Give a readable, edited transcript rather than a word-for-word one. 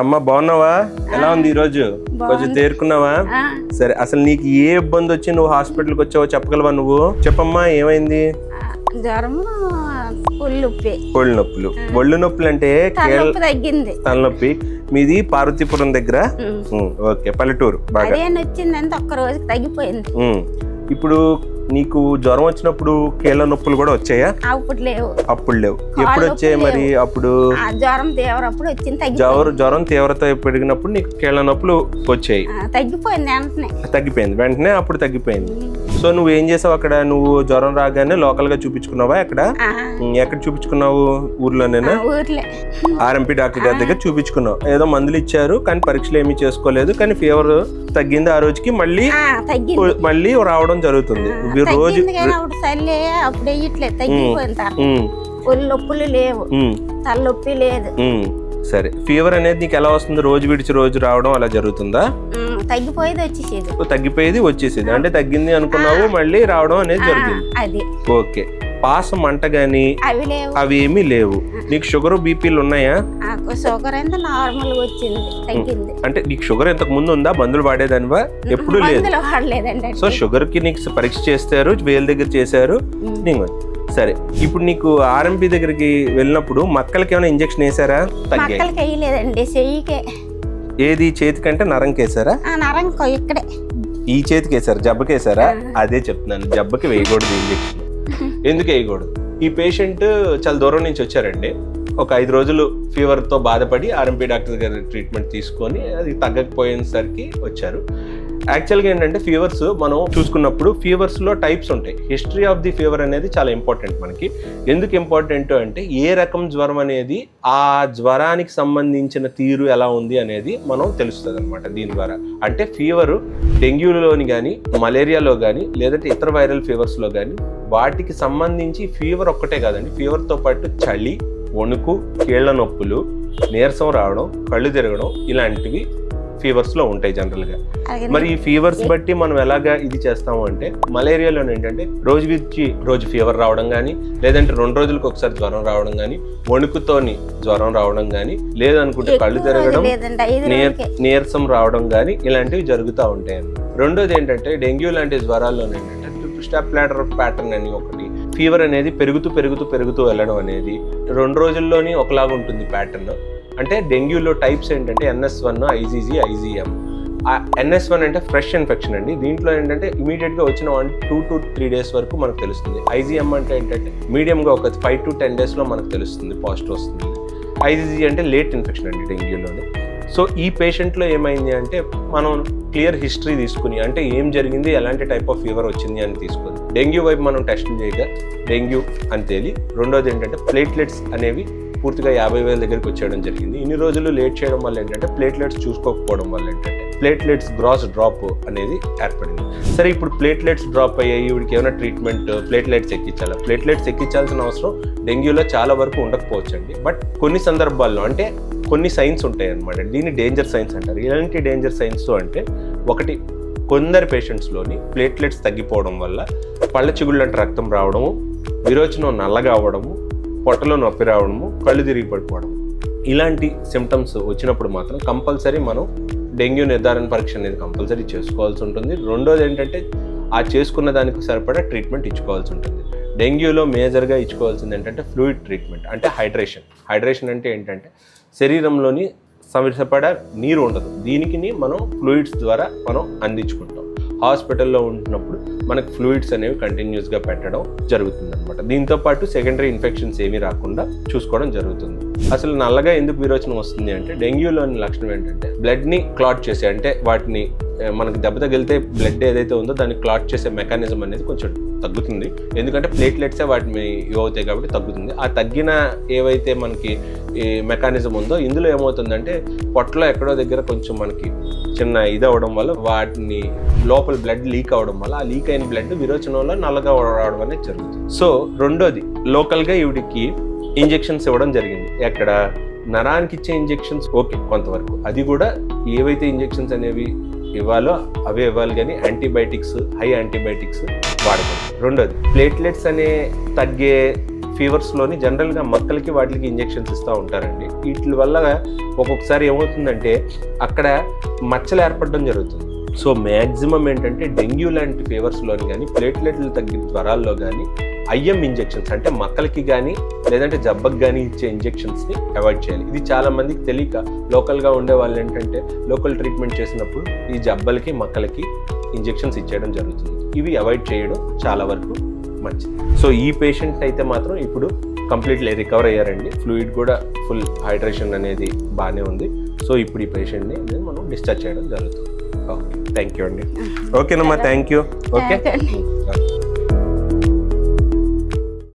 అమ్మ బాగున్నావా? ఎలా ఉంది ఈ రోజు? కొంచెం తేరుకున్నావా? సరే, అసలు నీకు ఏ ఇబ్బంది వచ్చి నువ్వు హాస్పిటల్కి వచ్చావో చెప్పగలవా? నువ్వు చెప్పమ్మా, ఏమైంది? జ్వరం, ఒళ్ళు నొప్పులు. ఒళ్ళు నొప్పులు అంటే తలనొప్పి. మీది పార్వతీపురం దగ్గర? ఓకే, పల్లెటూరు. బాగా వచ్చిందంటే ఒక్క రోజుకి తగ్గిపోయింది. ఇప్పుడు నీకు జ్వరం వచ్చినప్పుడు కీళ్ళ నొప్పులు కూడా వచ్చాయా? అప్పుడు లేవు. అప్పుడు లేవు. ఎప్పుడు వచ్చాయి మరి? అప్పుడు జ్వరం తీవ్రప్పుడు వచ్చింది. జ్వరం తీవ్రత పెరిగినప్పుడు నీకు కీళ్ళ నొప్పులు వచ్చాయి. తగ్గిపోయింది వెంటనే, అప్పుడు తగ్గిపోయింది. సో నువ్వు ఏం చేసావు అక్కడ? నువ్వు జ్వరం రాగానే లోకల్ గా చూపించుకున్నావా? ఎక్కడ చూపించుకున్నావు? ఊర్లోనేనా? ఆర్ఎంపీ డాక్టర్ గారి దగ్గర చూపించుకున్నావు. ఏదో మందులు ఇచ్చారు కానీ పరీక్షలు ఏమీ చేసుకోలేదు, కానీ ఫీవర్ తగ్గింది. ఆ రోజుకి మళ్ళీ రావడం జరుగుతుంది. రోజు నొప్పులు లేవు, తలనొప్పి లేదు. సరే, ఫీవర్ అనేది నీకు ఎలా వస్తుంది? రోజు విడిచి రోజు రావడం అలా జరుగుతుందా? తగ్గిపోయేది వచ్చేసేది అంటే తగ్గింది అనుకున్నావు, మళ్ళీ రావడం అనేది జరిగింది. ఓకే, పాస మంట గాని అవి ఏమీ లేవు. నీకు షుగర్ బీపీలు ఉన్నాయా? అంటే నీకు షుగర్ ఇంతకు ముందు ఉందా? మందులు వాడేదానివా? ఎప్పుడు లేదు. సో షుగర్ కి నీకు పరీక్ష చేస్తారు, వేలు దగ్గర చేశారు. సరే, ఇప్పుడు నీకు ఆర్ఎంపీ దగ్గరికి వెళ్ళినప్పుడు మక్కలకి ఏమైనా ఇంజక్షన్ వేసారా? ఏది చేతికంటే నరంకి వేసారా? ఈ చేతికి వేసారు, జబ్బకి వేసారా? అదే చెప్తున్నాను, జబ్బకి వేయకూడదు ఇంజక్షన్. ఎందుకు వేయకూడదు? ఈ పేషెంట్ చాలా దూరం నుంచి వచ్చారండి. ఒక 5 రోజులు ఫీవర్తో బాధపడి ఆర్ఎంపీ డాక్టర్ గారి ట్రీట్మెంట్ తీసుకొని అది తగ్గకపోయేసరికి వచ్చారు. యాక్చువల్గా ఏంటంటే ఫీవర్స్ మనం చూసుకున్నప్పుడు ఫీవర్స్లో టైప్స్ ఉంటాయి. హిస్టరీ ఆఫ్ ది ఫీవర్ అనేది చాలా ఇంపార్టెంట్ మనకి. ఎందుకు ఇంపార్టెంట్ అంటే ఏ రకం జ్వరం అనేది ఆ జ్వరానికి సంబంధించిన తీరు ఎలా ఉంది అనేది మనం తెలుస్తుంది అనమాట దీని ద్వారా. అంటే ఫీవరు డెంగ్యూలోని కానీ, మలేరియాలో కానీ, లేదంటే ఇతర వైరల్ ఫీవర్స్లో కానీ వాటికి సంబంధించి ఫీవర్ ఒక్కటే కాదండి. ఫీవర్తో పాటు చలి, వణుకు, కీళ్ల నొప్పులు, నీరసం రావడం, కళ్ళు తిరగడం ఇలాంటివి ఫీవర్స్ లో ఉంటాయి జనరల్ గా. మరి ఈ ఫీవర్స్ బట్టి మనం ఎలాగా ఇది చేస్తాము అంటే, మలేరియాలో ఏంటంటే రోజు విచ్చి రోజు ఫీవర్ రావడం కానీ, లేదంటే 2 రోజులకు ఒకసారి జ్వరం రావడం కానీ, వణుకుతోని జ్వరం రావడం కానీ, లేదనుకుంటే కళ్ళు తిరగడం, నీరసం రావడం కానీ ఇలాంటివి జరుగుతూ ఉంటాయి అన్నమాట. రెండోది ఏంటంటే డెంగ్యూ లాంటి జ్వరాల్లో ఏంటంటే స్టెప్ లాడర్ ప్యాటర్న్ అని ఒకటి, ఫీవర్ అనేది పెరుగుతూ వెళ్ళడం అనేది 2 రోజుల్లోని ఒకలాగా ఉంటుంది ప్యాటర్న్. అంటే డెంగ్యూలో టైప్స్ ఏంటంటే NS1, IgG, IgM. NS1 అంటే ఫ్రెష్ ఇన్ఫెక్షన్ అండి. దీంట్లో ఏంటంటే ఇమీడియట్గా వచ్చిన 2 to 3 days వరకు మనకు తెలుస్తుంది. IgM అంటే ఏంటంటే మీడియంగా ఒక 5 to 10 daysలో మనకు తెలుస్తుంది, పాజిటివ్ వస్తుంది. IgG అంటే లేట్ ఇన్ఫెక్షన్ అండి డెంగ్యూలోనే. సో ఈ పేషెంట్లో ఏమైంది అంటే మనం క్లియర్ హిస్టరీ తీసుకుని, అంటే ఏం జరిగింది, ఎలాంటి టైప్ ఆఫ్ ఫీవర్ వచ్చింది అని తీసుకుని డెంగ్యూ వైపు మనం టెస్టులు చేయగా డెంగ్యూ అని తేలి, రెండోది ఏంటంటే ప్లేట్లెట్స్ అనేవి పూర్తిగా 50,000 దగ్గరికి వచ్చేయడం జరిగింది. ఇన్ని రోజులు లేట్ చేయడం వల్ల ఏంటంటే ప్లేట్లెట్స్ చూసుకోకపోవడం వల్ల ఏంటంటే ప్లేట్లెట్స్ గ్రాస్ డ్రాప్ అనేది ఏర్పడింది. సరే, ఇప్పుడు ప్లేట్లెట్స్ డ్రాప్ అయ్యాయి, వీడికి ఏమైనా ట్రీట్మెంట్ ప్లేట్లెట్స్ ఎక్కించాలా? ప్లేట్లెట్స్ ఎక్కించాల్సిన అవసరం డెంగ్యూలో చాలా వరకు ఉండకపోవచ్చు అండి. బట్ కొన్ని సందర్భాల్లో అంటే కొన్ని సైన్స్ ఉంటాయి అన్నమాట. దీన్ని డేంజర్ సైన్స్ అంటారు. ఎలాంటి డేంజర్ సైన్స్ అంటే, ఒకటి, కొందరు పేషెంట్స్లోని ప్లేట్లెట్స్ తగ్గిపోవడం వల్ల పళ్ళ చిగుళ్ళంటే రక్తం రావడము, విరోచనం నల్లగా అవ్వడము, పొట్టలో నొప్పి రావడము, కళ్ళు తిరిగి పడిపోవడం, ఇలాంటి సిమ్టమ్స్ వచ్చినప్పుడు మాత్రం కంపల్సరీ మనం డెంగ్యూ నిర్ధారణ పరీక్ష అనేది కంపల్సరీ చేసుకోవాల్సి ఉంటుంది. రెండోది ఏంటంటే ఆ చేసుకున్న దానికి సరిపడా ట్రీట్మెంట్ ఇచ్చుకోవాల్సి ఉంటుంది. డెంగ్యూలో మేజర్గా ఇచ్చుకోవాల్సింది ఏంటంటే ఫ్లూయిడ్ ట్రీట్మెంట్, అంటే హైడ్రేషన్ అంటే ఏంటంటే శరీరంలోని సరిపడా నీరు ఉండదు, దీనికి మనం ఫ్లూయిడ్స్ ద్వారా మనం అందించుకుంటాం. హాస్పిటల్లో ఉంటున్నప్పుడు మనకు ఫ్లూయిడ్స్ అనేవి కంటిన్యూస్గా పెట్టడం జరుగుతుంది అనమాట. దీంతోపాటు సెకండరీ ఇన్ఫెక్షన్స్ ఏమీ రాకుండా చూసుకోవడం జరుగుతుంది. అసలు నల్లగా ఎందుకు విరోచనం వస్తుంది అంటే, డెంగ్యూలోని లక్షణం ఏంటంటే బ్లడ్ని క్లాట్ చేసే, అంటే వాటిని మనకి దెబ్బ తగిలితే బ్లడ్ ఏదైతే ఉందో దాన్ని క్లాట్ చేసే మెకానిజం అనేది కొంచెం తగ్గుతుంది. ఎందుకంటే ప్లేట్లెట్సే వాటిని అవుతాయి కాబట్టి తగ్గుతుంది. ఆ తగ్గిన ఏవైతే మనకి ఈ మెకానిజం ఉందో ఇందులో ఏమవుతుందంటే పొట్టలో ఎక్కడో దగ్గర కొంచెం మనకి చిన్న ఇది అవ్వడం వల్ల వాటిని లోపల బ్లడ్ లీక్ అవ్వడం వల్ల ఆ లీక్ అయిన బ్లడ్ విరోచనంలో నల్లగా రావడం అనేది జరుగుతుంది. సో రెండోది, లోకల్గా ఈవిడికి ఇంజెక్షన్స్ ఇవ్వడం జరిగింది. ఎక్కడ నరానికి ఇచ్చే ఇంజెక్షన్స్ ఓకే కొంతవరకు, అది కూడా ఏవైతే ఇంజెక్షన్స్ అనేవి ఇవ్వాలో అవే ఇవ్వాలి, కానీ యాంటీబయాటిక్స్, హై యాంటీబయాటిక్స్ వాడకూడదు. రెండోది, ప్లేట్లెట్స్ అనే తగ్గే ఫీవర్స్లోని జనరల్గా మొక్కలకి వాటికి ఇంజెక్షన్స్ ఇస్తూ ఉంటారండి. వీటి వల్ల ఒక్కొక్కసారి ఏమవుతుందంటే అక్కడ మచ్చలు ఏర్పడడం జరుగుతుంది. సో మ్యాక్సిమం ఏంటంటే డెంగ్యూ లాంటి ఫీవర్స్లోని కానీ ప్లేట్లెట్లు తగ్గిన జ్వరాల్లో కానీ ఐఎం ఇంజెక్షన్స్ అంటే మొక్కలకి కానీ లేదంటే జబ్బకి కానీ ఇచ్చే ఇంజెక్షన్స్ని అవాయిడ్ చేయాలి. ఇది చాలా మందికి తెలియక లోకల్గా ఉండే వాళ్ళు ఏంటంటే లోకల్ ట్రీట్మెంట్ చేసినప్పుడు ఈ జబ్బలకి మొక్కలకి ఇంజెక్షన్స్ ఇచ్చేయడం జరుగుతుంది. ఇవి అవాయిడ్ చేయడం చాలా వరకు మంచిది. సో ఈ పేషెంట్ అయితే మాత్రం ఇప్పుడు కంప్లీట్లీ రికవర్ అయ్యారండి. ఫ్లూయిడ్ కూడా ఫుల్ హైడ్రేషన్ అనేది బాగానే ఉంది. సో ఇప్పుడు ఈ పేషెంట్ని మనం డిశ్చార్జ్ చేయడం జరుగుతుంది. ఓకే, థ్యాంక్ యూ అండి. ఓకేనమ్మా, థ్యాంక్ యూ. ఓకే.